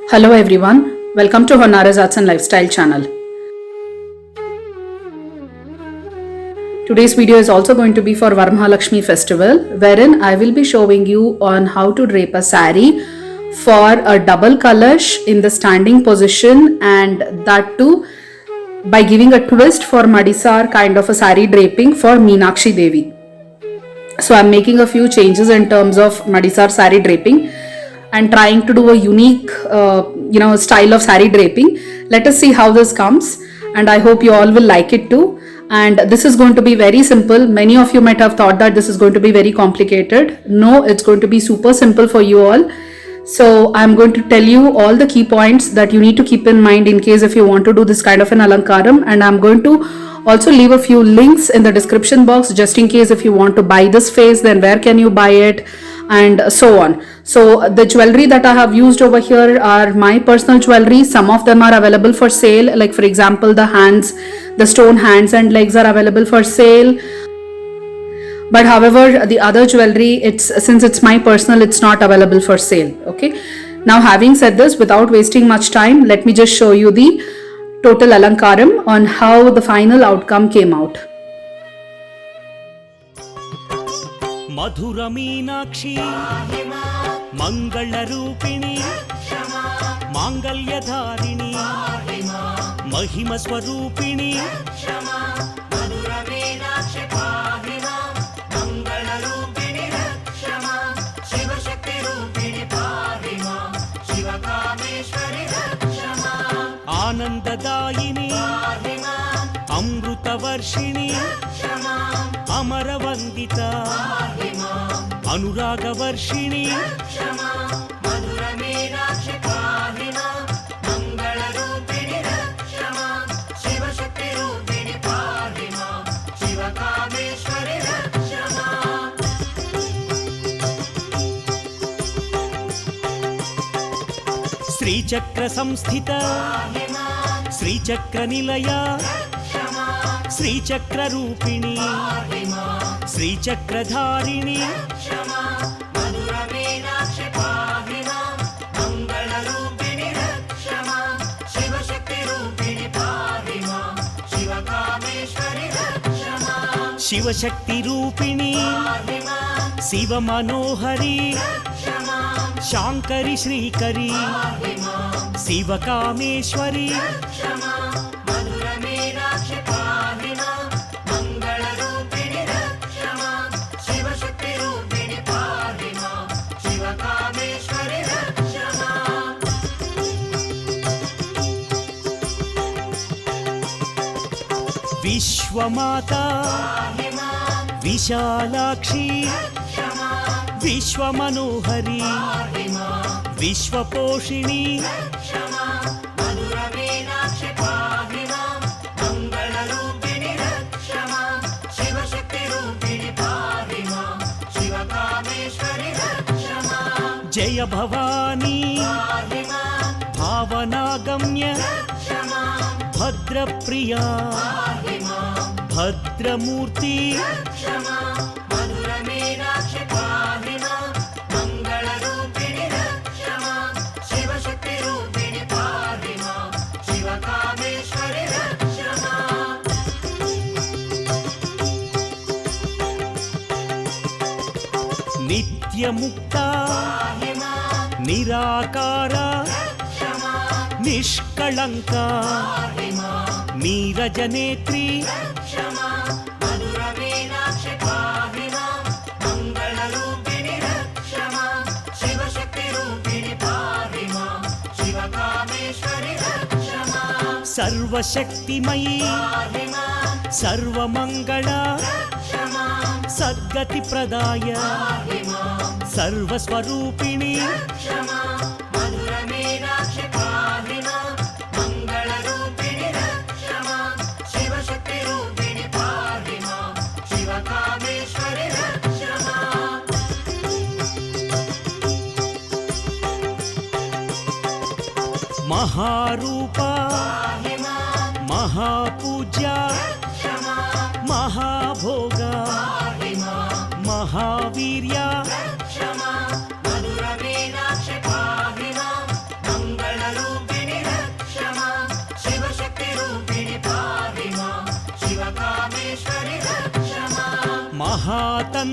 Hello everyone, welcome to Honara's Arts and Lifestyle channel. Today's video is also going to be for Varamahalakshmi festival, wherein I will be showing you on how to drape a saree for a double kalash in the standing position, and that too by giving a twist for Madisar kind of a saree draping for Meenakshi Devi. So I'm making a few changes in terms of Madisar saree draping and trying to do a unique style of saree draping. Let us see how this comes, and I hope you all will like it too. And this is going to be very simple. Many of you might have thought that this is going to be very complicated. No, it's going to be super simple for you all. So I'm going to tell you all the key points that you need to keep in mind in case if you want to do this kind of an alankaram, and I'm going to also leave a few links in the description box just in case if you want to buy this phase, then where can you buy it and so on. So the jewelry that I have used over here are my personal jewelry. Some of them are available for sale, like for example the hands, the stone hands and legs are available for sale. But however, the other jewelry, since it's my personal, it's not available for sale. Okay. Now having said this, without wasting much time, let me just show you the total alankaram on how the final outcome came out. Madhura Meenakshi Mangala Rupini Mangalya Dharini Mahima Swarupini Madhura Meenakshi Pahima Mangala Rupini Rakshama Shiva Shakti Rupini Pahima Shiva Kameshwari Rakshama Ananda Dayini Pahima Amruta Varshini Rakshama Amara Vandita Anuraga Varshini Madhura Meenakshi Pahima Mangala Rupini Rakshama Shiva Shakti Rupini Pahima Shiva Kameshwari Rakshama Sri Chakra Samsthita Sri Chakra Nilaya Sri Chakra Rupini Sri Chakra Dharini Madhura Meenakshi Pahima Mangala Rupini Rakshama Shiva Shakti Rupini Pahima Shiva Kameshwari Rakshama Shiva Shakti Rupini Shiva Manohari Shankari Shrikari Shiva Kameshwari Madhura Meenakshi Pahima Mangala Rupini Rakshama Shiva Shakti Rupini Pahima Shiva Kameshwari Rakshama Vishwamata Vishalakshi Vishwamanohari Vishwaposhini Madhura Meenakshi Pahima Mangala Rupini Rakshama Shiva Shakti Rupini Pahima Shiva Kameshwari Rakshama Jaya Bhavani Bhavana Gamya Bhadra Priya Bhadra Murti Madhura Meenakshi Pahima Mangala Rupini Rakshama Shiva Shakti Rupini Pahima Shiva Kameshwari Rakshama Nitya Mukta Nirakara Nishkalanka Neerajanetri Madhura Meenakshi Pahima Mangala Rupini Rakshama Shiva Shakti Rupini Pahima Shiva Kameshwari Rakshama Sarva Shakti Mayi Sarva Mangala Sadgati Pradaya Sarva Swarupini Madhura Meenakshi Pahima Mangala Rupini Rakshama Shiva Shakti Rupini Pahima Shiva Kameshwari Rakshama Maharupa Mahapuja Mahabhoga Mahavirya Madhura Meenakshi Pahima Mangala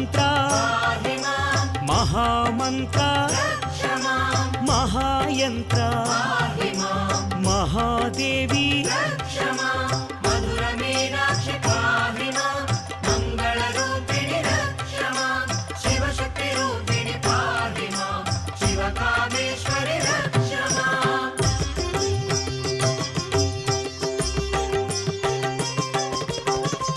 महामन्त्र पाहि मां महामन्त्र रक्ष मां महायन्त्र पाहि मां महादेवी रक्ष मां मधुरमीनाक्षि पाहि मां मङ्गलरूपिणि रक्ष मां शिवशक्तिरूपिणि पाहि मां शिवकामेश्वरि रक्ष मां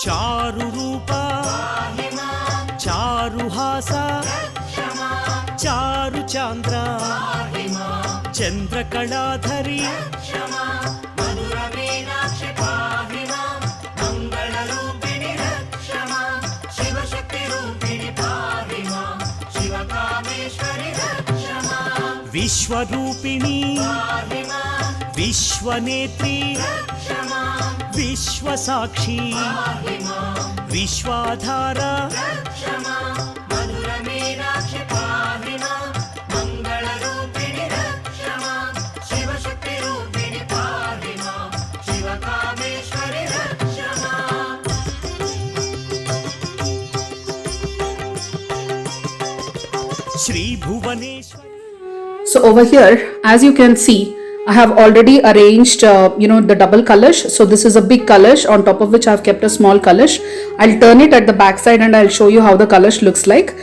चारुरूपा पाहि मां चारुहासा रक्ष मां चारुचान्द्रा पाहि मां चन्द्रकलाधरी रक्ष मां मधुरमीनाक्षि पाहि मां मङ्गलरूपिणि रक्ष मां शिवशक्तिरूपिणि पाहि मां शिवकामेश्वरि रक्ष मां विश्वरूपिणी पाहि मां विश्वनेत्री रक्ष मां विश्वसाक्षी पाहि मां विश्वाधारा रक्ष मां मधुरमीनाक्षि पाहि मां मङ्गलरूपिणि रक्ष मां शिवशक्तिरूपिणि पाहि मां शिवकामेश्वरि रक्ष मां श्रीभुवनेश्वरी So over here, as you can see, I have already arranged, the double kalash. So this is a big kalash on top of which I have kept a small kalash. I'll turn it at the back side and I'll show you how the kalash looks like.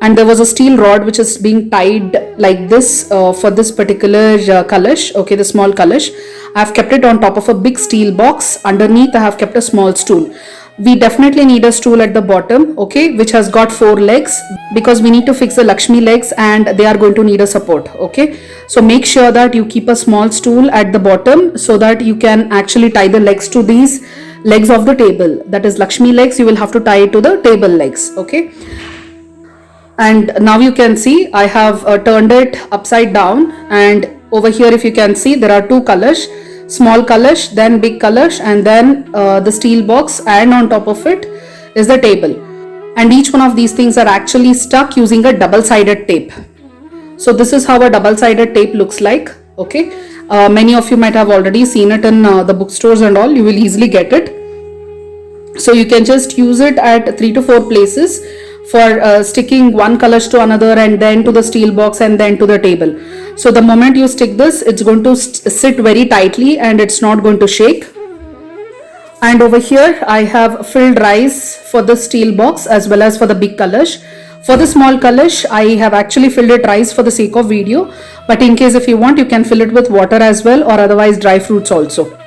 And there was a steel rod which is being tied like this for this particular kalash. Okay, the small kalash. I have kept it on top of a big steel box. Underneath, I have kept a small stool. We definitely need a stool at the bottom, okay, which has got 4 legs, because we need to fix the Lakshmi legs and they are going to need a support, okay. So make sure that you keep a small stool at the bottom so that you can actually tie the legs to these legs of the table. That is Lakshmi legs, you will have to tie it to the table legs, okay. And now you can see I have turned it upside down, and over here if you can see there are 2 kalash. Small kalash, then big kalash, and then the steel box, and on top of it is the table. And each one of these things are actually stuck using a double-sided tape. So this is how a double-sided tape looks like, okay. Many of you might have already seen it in the bookstores and all. You will easily get it. So you can just use it at 3 to 4 places for sticking one kalash to another, and then to the steel box, and then to the table. So the moment you stick this, it's going to sit very tightly and it's not going to shake. And over here I have filled rice for the steel box as well as for the big kalash. For the small kalash, I have actually filled it rice for the sake of video, but in case if you want, you can fill it with water as well, or otherwise dry fruits also.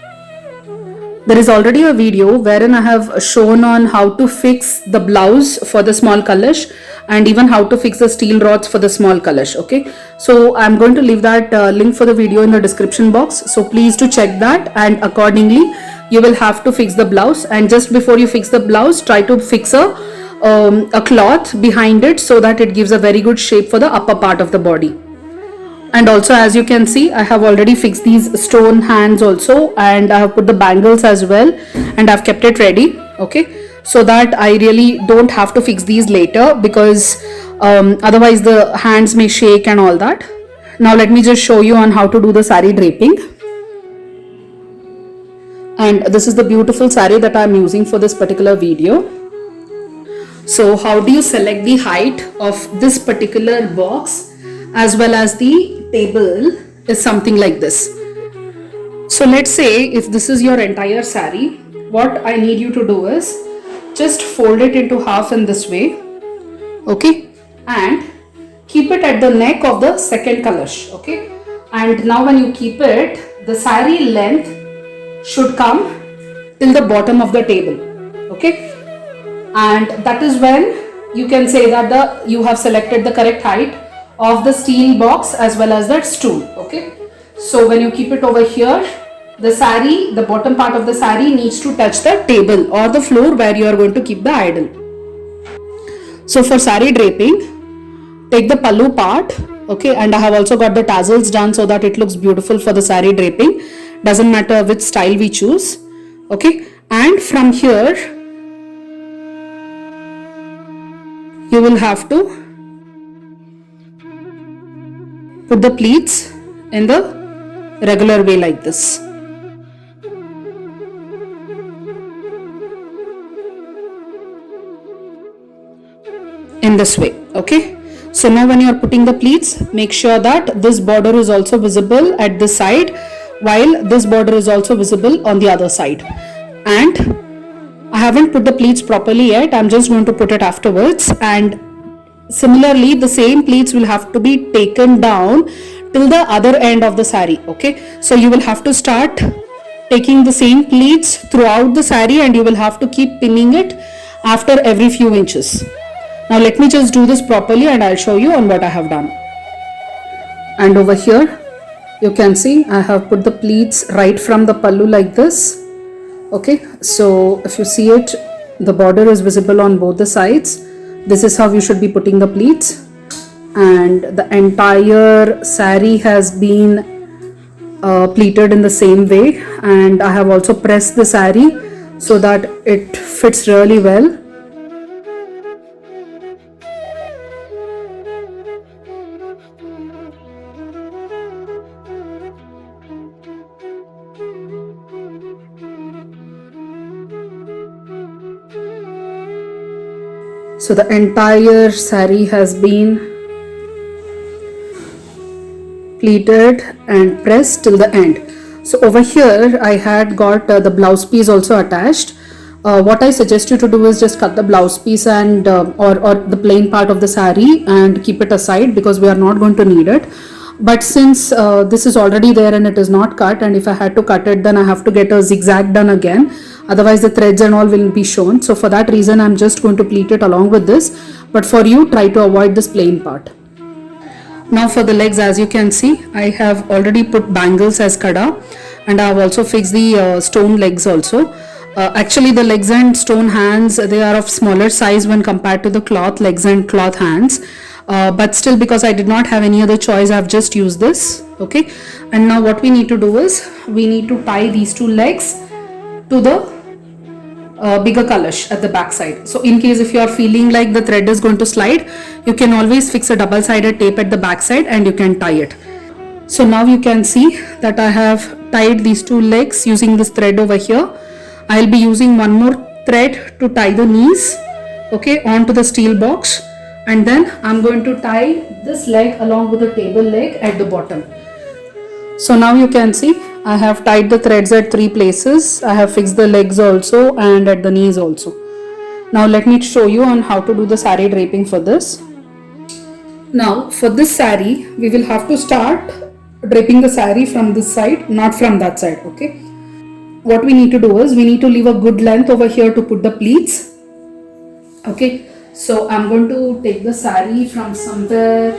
There is already a video wherein I have shown on how to fix the blouse for the small kalash, and even how to fix the steel rods for the small kalash, okay. So I'm going to leave that link for the video in the description box, so please to check that, and accordingly you will have to fix the blouse. And just before you fix the blouse, try to fix a cloth behind it so that it gives a very good shape for the upper part of the body. And also, as you can see, I have already fixed these stone hands also, and I have put the bangles as well, and I've kept it ready, okay, so that I really don't have to fix these later, because otherwise the hands may shake and all that. Now let me just show you on how to do the saree draping. And this is the beautiful saree that I'm using for this particular video. So how do you select the height of this particular box as well as the table is something like this. So let's say if this is your entire saree, what I need you to do is just fold it into half in this way, okay, and keep it at the neck of the second kalash, okay. And now when you keep it, the saree length should come till the bottom of the table, okay. And that is when you can say that you have selected the correct height of the steel box as well as that stool, okay. So when you keep it over here, the saree, the bottom part of the saree needs to touch the table or the floor where you are going to keep the idol. So for saree draping, take the pallu part, okay, and I have also got the tassels done so that it looks beautiful for the saree draping. Doesn't matter which style we choose, okay. And from here you will have to put the pleats in the regular way like this. in this way. Okay, so now when you are putting the pleats, make sure that this border is also visible at this side, while this border is also visible on the other side. And I haven't put the pleats properly yet, I'm just going to put it afterwards. And similarly, the same pleats will have to be taken down till the other end of the saree. Okay, so you will have to start taking the same pleats throughout the saree, and you will have to keep pinning it after every few inches. Now let me just do this properly and I'll show you on what I have done. And over here you can see I have put the pleats right from the pallu like this. Okay, so if you see it, the border is visible on both the sides. This is how you should be putting the pleats, and the entire saree has been pleated in the same way, and I have also pressed the saree so that it fits really well. So the entire saree has been pleated and pressed till the end. So over here I had got the blouse piece also attached. What I suggest you to do is just cut the blouse piece and or the plain part of the saree and keep it aside, because we are not going to need it. But since this is already there and it is not cut, and if I had to cut it, then I have to get a zigzag done again, otherwise the threads and all will be shown. So for that reason I'm just going to pleat it along with this, but for you, try to avoid this plain part. Now for the legs, as you can see, I have already put bangles as kada, and I have also fixed the stone legs also. Actually the legs and stone hands, they are of smaller size when compared to the cloth legs and cloth hands, but still, because I did not have any other choice, I have just used this. Okay, and now what we need to do is we need to tie these two legs to the bigger kalash at the back side. So in case if you are feeling like the thread is going to slide, you can always fix a double-sided tape at the back side and you can tie it. So now you can see that I have tied these two legs using this thread over here. I'll be using one more thread to tie the knees, okay, onto the steel box, and then I'm going to tie this leg along with the table leg at the bottom. So now you can see I have tied the threads at 3 places. I have fixed the legs also and at the knees also. Now let me show you on how to do the saree draping for this. Now for this saree, we will have to start draping the saree from this side, not from that side. Okay, what we need to do is we need to leave a good length over here to put the pleats. Okay, so I'm going to take the saree from somewhere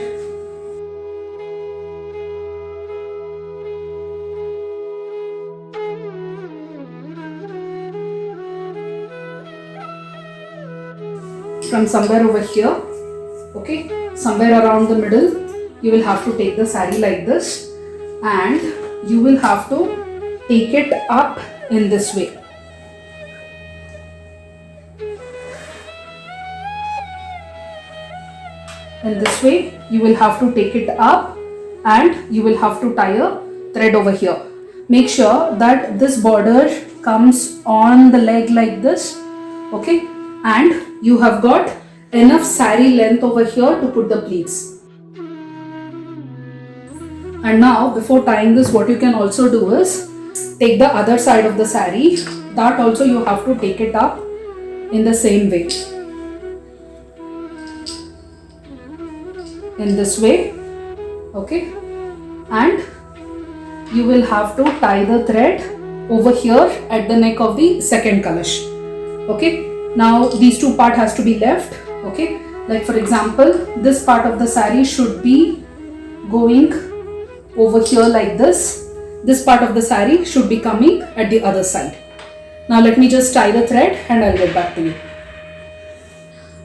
over here. Okay, somewhere around the middle you will have to take the saree like this, and you will have to take it up in this way. In this way you will have to take it up, and you will have to tie a thread over here. Make sure that this border comes on the leg like this. Okay, and you have got enough saree length over here to put the pleats. And now before tying this, what you can also do is take the other side of the saree. That also you have to take it up in the same way. In this way. Okay, and you will have to tie the thread over here at the neck of the second kalash. Okay, now these two part has to be left. Okay, like for example, this part of the saree should be going over here like this. This part of the saree should be coming at the other side. Now let me just tie the thread and I'll get back to you.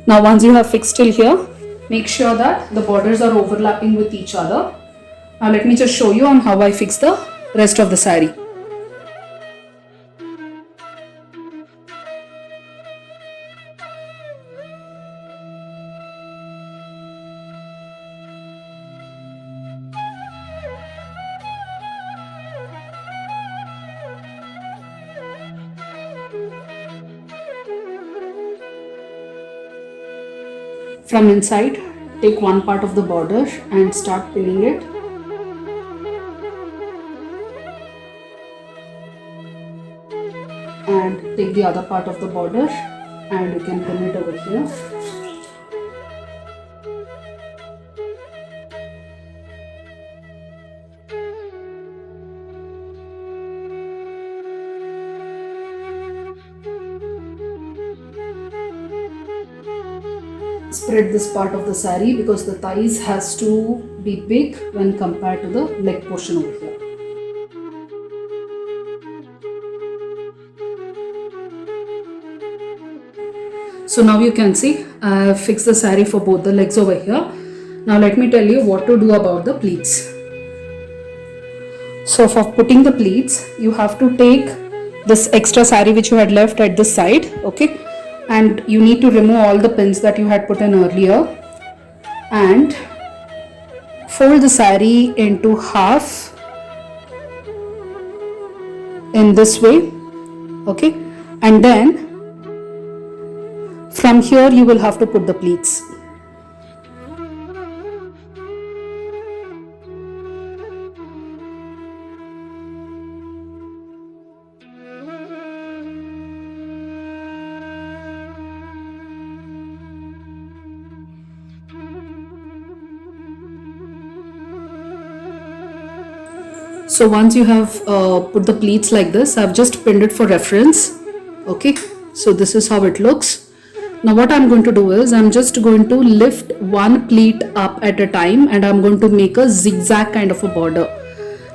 Now once you have fixed till here, make sure that the borders are overlapping with each other. Now let me just show you on how I fix the rest of the saree. From inside, take one part of the border and start pinning it. And take the other part of the border and you can pin it over here. Spread this part of the saree because the thighs has to be big when compared to the leg portion over here. So now you can see I have fixed the saree for both the legs over here. Now let me tell you what to do about the pleats. So for putting the pleats, you have to take this extra saree which you had left at this side, okay? And you need to remove all the pins that you had put in earlier and fold the saree into half in this way, okay? And then from here you will have to put the pleats. So once you have put the pleats like this, I've just pinned it for reference. Okay, so this is how it looks. Now what I'm going to do is I'm just going to lift one pleat up at a time and I'm going to make a zigzag kind of a border.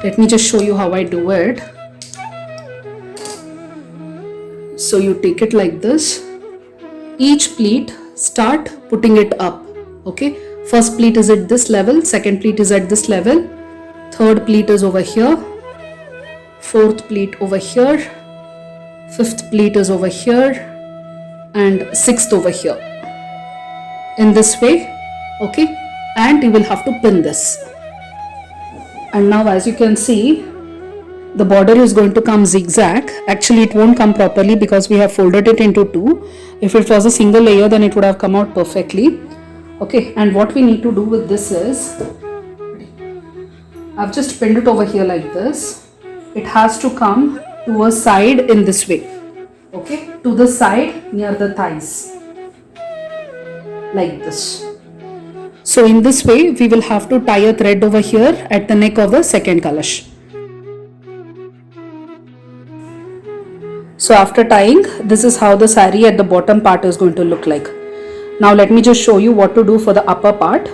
Let me just show you how I do it. So you take it like this. Each pleat, start putting it up. Okay, first pleat is at this level, second pleat is at this level, third pleat is over here, fourth pleat over here, fifth pleat is over here, and sixth over here. In this way, okay, and you will have to pin this. And now as you can see, the border is going to come zigzag. Actually it won't come properly because we have folded it into two. If it was a single layer, then it would have come out perfectly. Okay, and what we need to do with this is, I've just pinned it over here like this. It has to come to a side in this way. Okay, to the side near the thighs. Like this. So in this way, we will have to tie a thread over here at the neck of the second kalash. So after tying, this is how the saree at the bottom part is going to look like. Now let me just show you what to do for the upper part.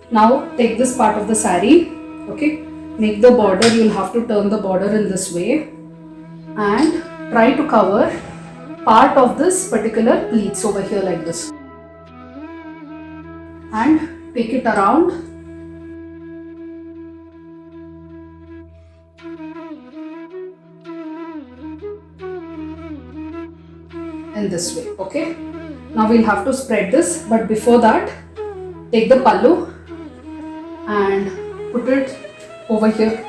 Now take this part of the saree, okay, make the border, you will have to turn the border in this way and try to cover part of this particular pleats over here like this. And take it around. In this way, okay. Now we'll have to spread this, but before that, take the pallu and put it over here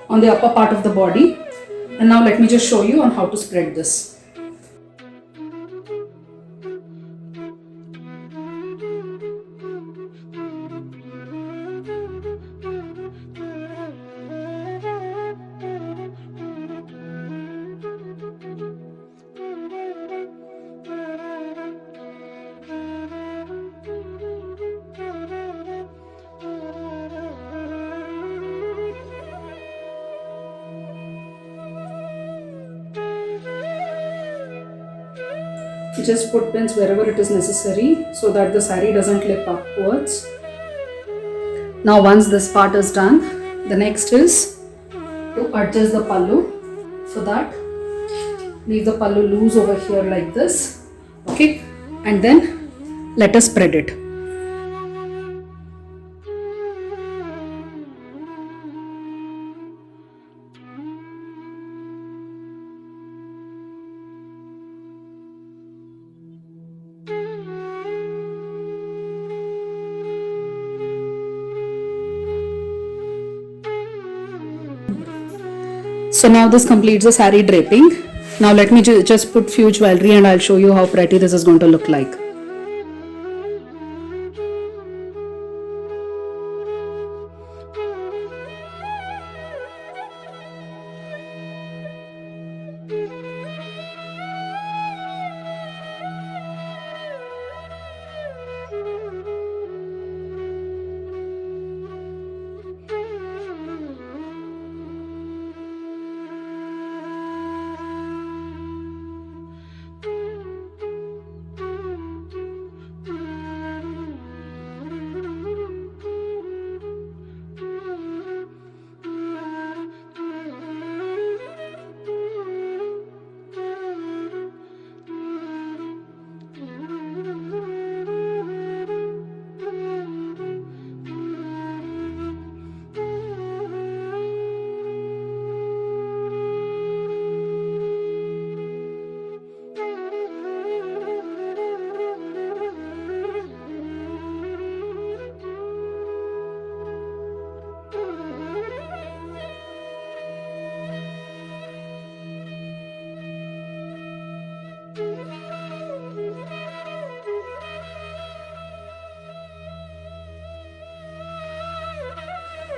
on the upper part of the body. And now let me just show you on how to spread this. Just put pins wherever it is necessary so that the saree doesn't lip upwards. Now once this part is done, the next is to adjust the pallu. For that, leave the pallu loose over here like this, okay, and then let us spread it. So now this completes the saree draping. Now let me just put few jewelry and I'll show you how pretty this is going to look like.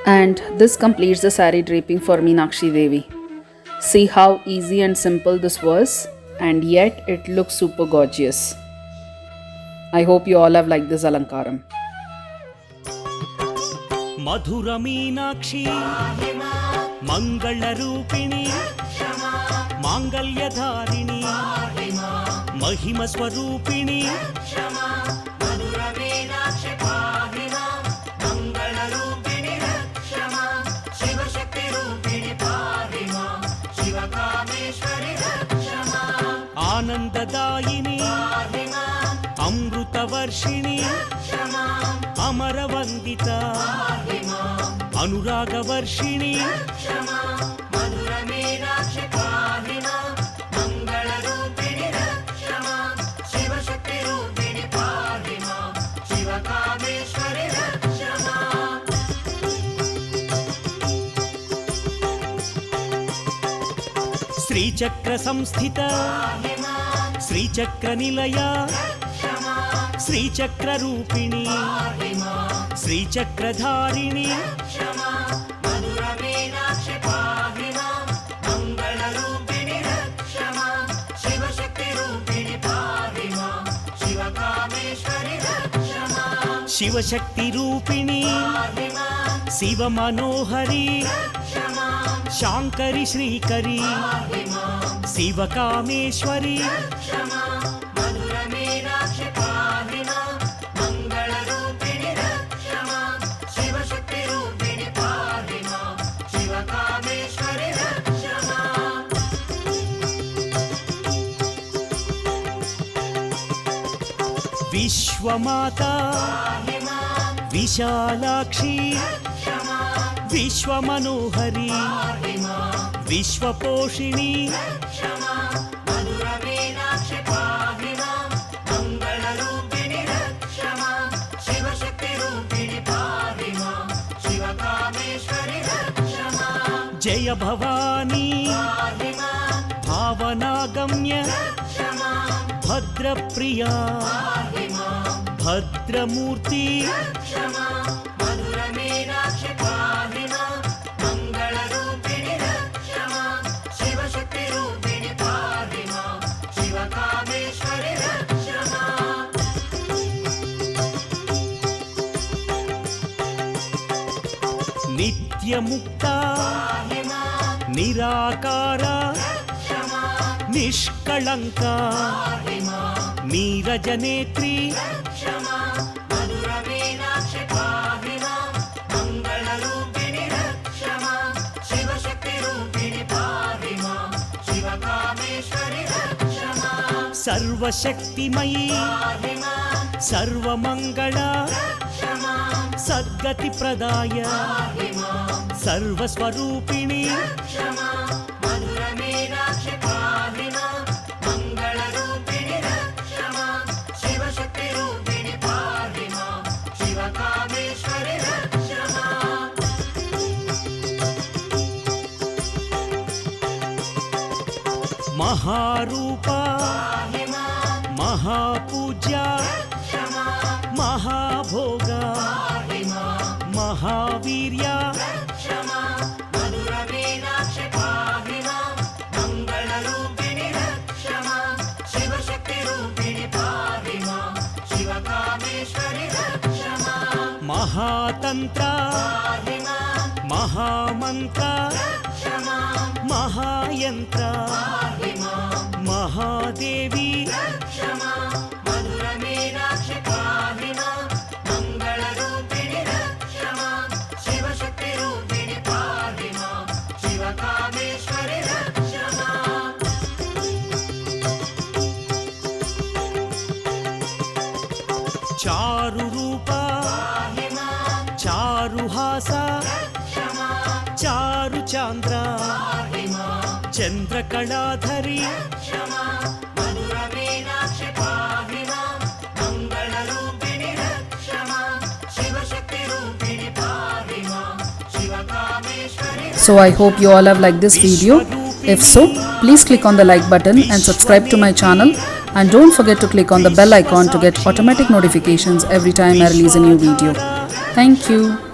And this completes the saree draping for Meenakshi Devi. See how easy and simple this was, and yet it looks super gorgeous. I hope you all have liked this alankaram. మధుర మీనాక్షి మంగళ రూపిణి మాంగళ్యధారిణి మహిమ స్వరూపిణి ఆనందదాయిని అమృతవర్షిణి అమరవందిత అనురాగవర్షిణి శ్రీచక్ర సంస్థిత శ్రీచక్ర నిలయ శ్రీచక్ర రూపిణి శ్రీచక్రధారిణి శివశక్తి రూపిణి శివ మనోహరి శాంకరి శ్రీకరి శివ కామేశ్వరి విశ్వమాత విశాలాక్షి విశ్వమనోహరి విశ్వపోషిణి జయ భవానీ భావనాగమ్య భద్రప్రియా భద్రమూర్తి నిత్యముక్త నిరాకార నిష్కళంక నీరజనేత్రి సర్వశక్తిమయీ సర్వమంగళ సద్గతి ప్రదాయ సర్వస్వరూపిణి మహారూప మహాపూజ్య మహాభోగ మహావీర్య మహాతంత్ర మహామంత్ర మహాయంత్ర మహాదేవి చారు రూప చారుహాస చారు చాంద్ర చంద్రకళాధరి So I hope you all have liked this video. If so, please click on the like button and subscribe to my channel, and don't forget to click on the bell icon to get automatic notifications every time I release a new video. Thank you.